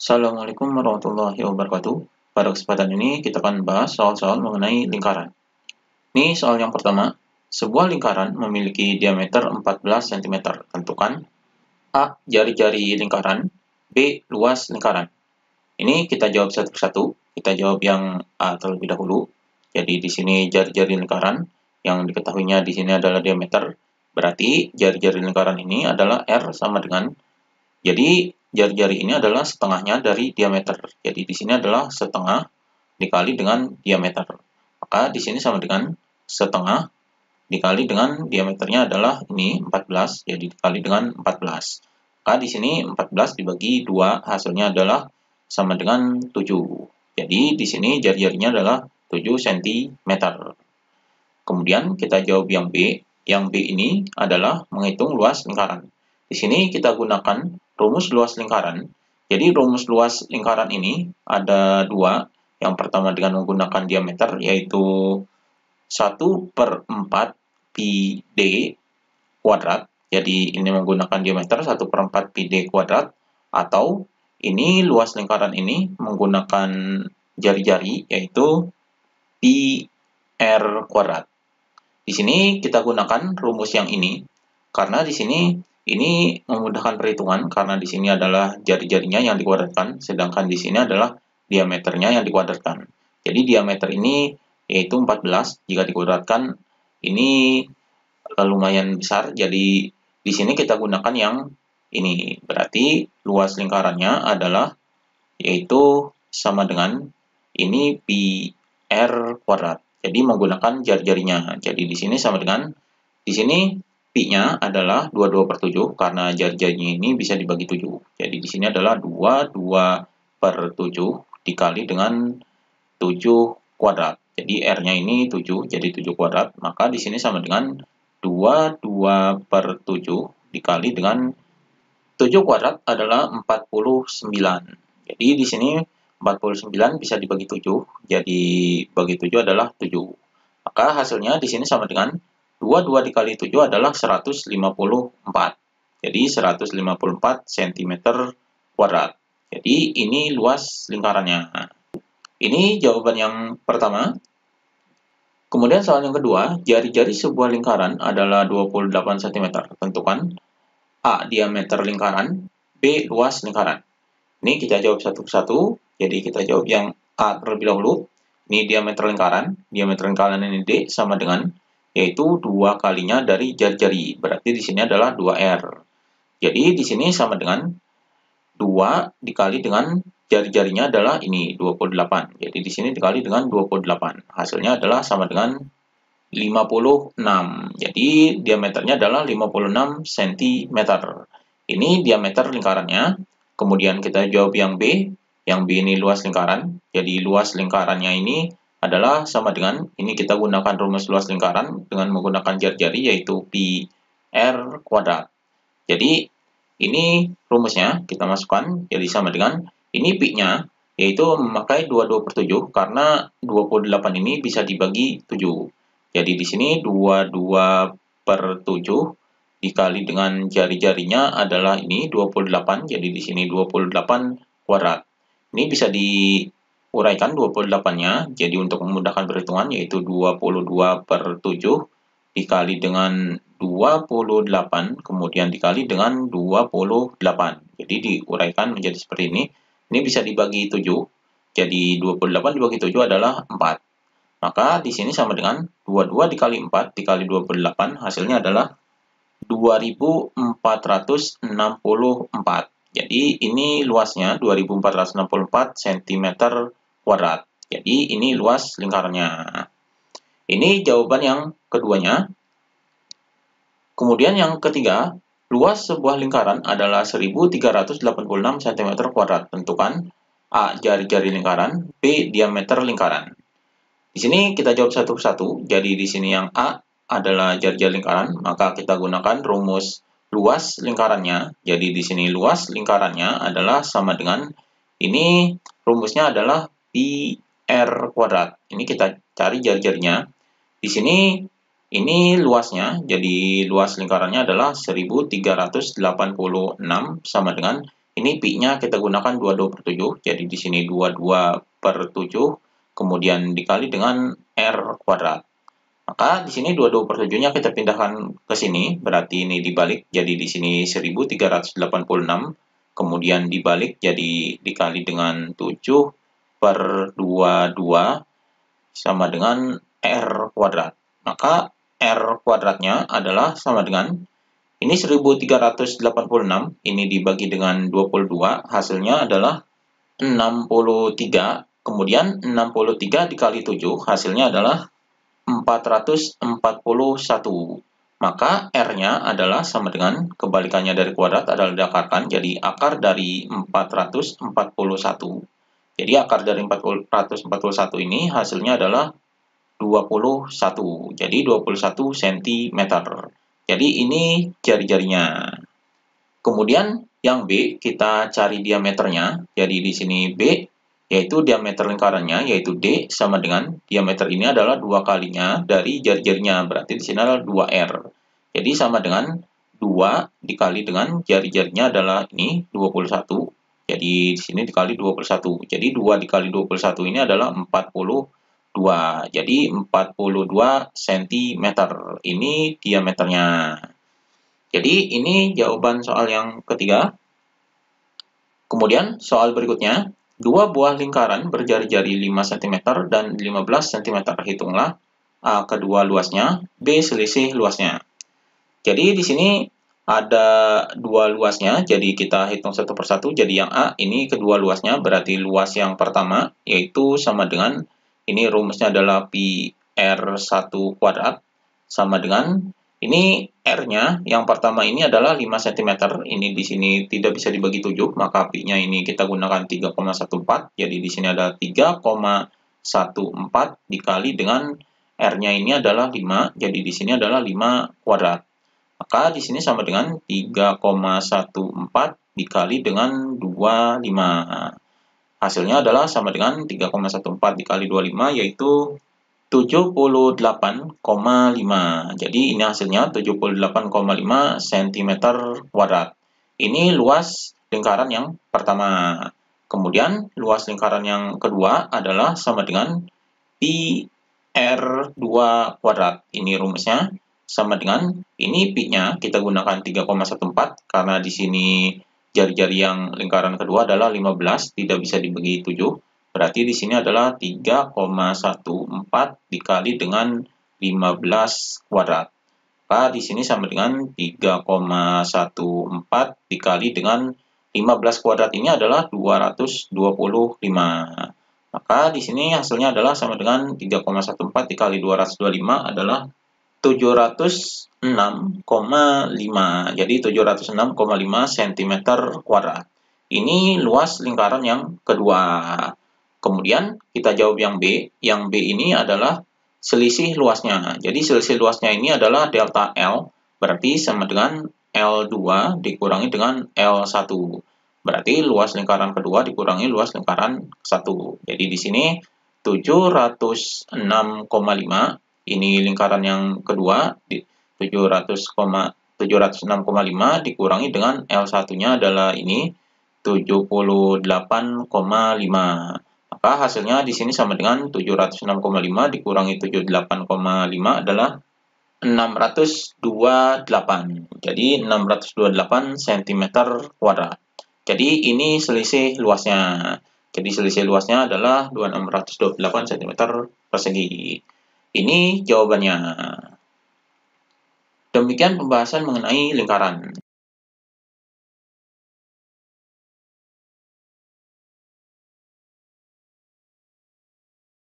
Assalamualaikum warahmatullahi wabarakatuh. Pada kesempatan ini kita akan bahas soal-soal mengenai lingkaran. Ini soal yang pertama. Sebuah lingkaran memiliki diameter 14 cm. Tentukan A. Jari-jari lingkaran. B. Luas lingkaran. Ini kita jawab satu persatu. Kita jawab yang A terlebih dahulu. Jadi di sini jari-jari lingkaran. Yang diketahuinya di sini adalah diameter. Berarti jari-jari lingkaran ini adalah R sama dengan. Jadi jari-jari ini adalah setengahnya dari diameter. Jadi di sini adalah setengah dikali dengan diameter. Maka di sini sama dengan setengah dikali dengan diameternya adalah ini 14, jadi dikali dengan 14. Maka di sini 14 dibagi 2 hasilnya adalah sama dengan 7. Jadi di sini jari-jarinya adalah 7 cm. Kemudian kita jawab yang B. Yang B ini adalah menghitung luas lingkaran. Di sini kita gunakan rumus luas lingkaran. Jadi rumus luas lingkaran ini ada dua. Yang pertama dengan menggunakan diameter, yaitu 1/4 pi d kuadrat. Jadi ini menggunakan diameter 1/4 pi d kuadrat. Atau ini luas lingkaran ini menggunakan jari-jari, yaitu pi r kuadrat. Di sini kita gunakan rumus yang ini, karena di sini ini memudahkan perhitungan, karena di sini adalah jari-jarinya yang dikuadratkan, sedangkan di sini adalah diameternya yang dikuadratkan. Jadi diameter ini yaitu 14, jika dikuadratkan ini lumayan besar, jadi di sini kita gunakan yang ini. Berarti luas lingkarannya adalah yaitu sama dengan ini pi r kuadrat. Jadi menggunakan jari-jarinya. Jadi di sini sama dengan, di sini pi-nya adalah 22/7 karena jari-jarinya ini bisa dibagi 7. Jadi di sini adalah 22/7 dikali dengan 7 kuadrat. Jadi R-nya ini 7, jadi 7 kuadrat. Maka di sini sama dengan 22/7 dikali dengan 7 kuadrat adalah 49. Jadi di sini 49 bisa dibagi 7, jadi bagi 7 adalah 7. Maka hasilnya di sini sama dengan 22 dikali 7 adalah 154. Jadi 154 cm kuadrat. Jadi ini luas lingkarannya. Ini jawaban yang pertama. Kemudian soal yang kedua, jari-jari sebuah lingkaran adalah 28 cm. Tentukan A. Diameter lingkaran. B. Luas lingkaran. Ini kita jawab satu persatu. Jadi kita jawab yang A terlebih dahulu. Ini diameter lingkaran. Diameter lingkaran ini D sama dengan, yaitu 2 kalinya dari jari-jari. Berarti di sini adalah 2R. Jadi di sini sama dengan 2 dikali dengan jari-jarinya adalah ini 28. Jadi di sini dikali dengan 28. Hasilnya adalah sama dengan 56. Jadi diameternya adalah 56 cm. Ini diameter lingkarannya. Kemudian kita jawab yang B. Yang B ini luas lingkaran. Jadi luas lingkarannya ini adalah sama dengan, ini kita gunakan rumus luas lingkaran dengan menggunakan jari-jari, yaitu pi r kuadrat. Jadi ini rumusnya kita masukkan, jadi sama dengan, ini pi-nya yaitu memakai 22/7 karena 28 ini bisa dibagi 7. Jadi di sini 22/7 dikali dengan jari-jarinya adalah ini 28, jadi di sini 28 kuadrat. Ini bisa diuraikan 28-nya, jadi untuk memudahkan perhitungan yaitu 22/7 dikali dengan 28, kemudian dikali dengan 28. Jadi diuraikan menjadi seperti ini. Ini bisa dibagi 7, jadi 28 dibagi 7 adalah 4. Maka di sini sama dengan 22 dikali 4 dikali 28, hasilnya adalah 2464. Jadi ini luasnya 2464 cm kuadrat. Jadi ini luas lingkarannya. Ini jawaban yang keduanya. Kemudian yang ketiga, luas sebuah lingkaran adalah 1386 cm kuadrat. Tentukan A. Jari-jari lingkaran. B. Diameter lingkaran. Di sini kita jawab satu persatu. Jadi di sini yang A adalah jari-jari lingkaran, maka kita gunakan rumus luas lingkarannya. Jadi di sini luas lingkarannya adalah sama dengan, ini rumusnya adalah pi r kuadrat. Ini kita cari jari-jarinya. Di sini ini luasnya, jadi luas lingkarannya adalah 1386 sama dengan, Ini pi-nya kita gunakan 22/7, jadi di sini 22/7, kemudian dikali dengan R kuadrat. Maka di sini 22/7-nya kita pindahkan ke sini, berarti ini dibalik, jadi di sini 1386, kemudian dibalik, jadi dikali dengan 7/22, sama dengan R kuadrat. Maka R kuadratnya adalah sama dengan, ini 1386, ini dibagi dengan 22, hasilnya adalah 63, kemudian 63 dikali 7, hasilnya adalah 441. Maka R-nya adalah sama dengan, kebalikannya dari kuadrat adalah diakarkan, jadi akar dari 441. Jadi akar dari 441 ini hasilnya adalah 21. Jadi 21 cm. Jadi ini jari-jarinya. Kemudian yang B, kita cari diameternya. Jadi di sini B, yaitu diameter lingkarannya, yaitu D, sama dengan diameter ini adalah 2 kalinya dari jari-jarinya. Berarti di sini adalah 2R. Jadi sama dengan 2 dikali dengan jari-jarinya adalah ini 21. Jadi di sini dikali 21. Jadi 2 dikali 21 ini adalah 42. Jadi 42 cm. Ini diameternya. Jadi ini jawaban soal yang ketiga. Kemudian soal berikutnya, dua buah lingkaran berjari-jari 5 cm dan 15 cm. Hitunglah A kedua luasnya, B selisih luasnya. Jadi di sini ada dua luasnya, jadi kita hitung satu persatu. Jadi yang A ini kedua luasnya, berarti luas yang pertama yaitu sama dengan, ini rumusnya adalah pi R1 kuadrat, sama dengan, ini R-nya yang pertama ini adalah 5 cm. Ini di sini tidak bisa dibagi 7, maka pi-nya ini kita gunakan 3,14. Jadi di sini ada 3,14 dikali dengan R-nya ini adalah 5, jadi di sini adalah 5 kuadrat. Maka di sini sama dengan 3,14 dikali dengan 25. Hasilnya adalah sama dengan 3,14 dikali 25, yaitu 78,5. Jadi ini hasilnya 78,5 cm kuadrat. Ini luas lingkaran yang pertama. Kemudian luas lingkaran yang kedua adalah sama dengan pi R2 kuadrat. Ini rumusnya sama dengan, ini pi-nya kita gunakan 3,14 karena di sini jari-jari yang lingkaran kedua adalah 15, tidak bisa dibagi 7. Berarti di sini adalah 3,14 dikali dengan 15 kuadrat. Maka di sini sama dengan 3,14 dikali dengan 15 kuadrat, ini adalah 225. Maka di sini hasilnya adalah sama dengan 3,14 dikali 225 adalah 706,5. Jadi 706,5 cm kuadrat. Ini luas lingkaran yang kedua. Kemudian kita jawab yang B. Yang B ini adalah selisih luasnya. Jadi selisih luasnya ini adalah delta L, berarti sama dengan L2 dikurangi dengan L1. Berarti luas lingkaran kedua dikurangi luas lingkaran 1. Jadi di sini 706,5. Ini lingkaran yang kedua, 706,5 dikurangi dengan L1-nya adalah ini 78,5. Maka hasilnya di sini sama dengan 706,5 dikurangi 78,5 adalah 628. Jadi 628 cm kuadrat. Jadi ini selisih luasnya. Jadi selisih luasnya adalah 628 cm persegi. Ini jawabannya. Demikian pembahasan mengenai lingkaran.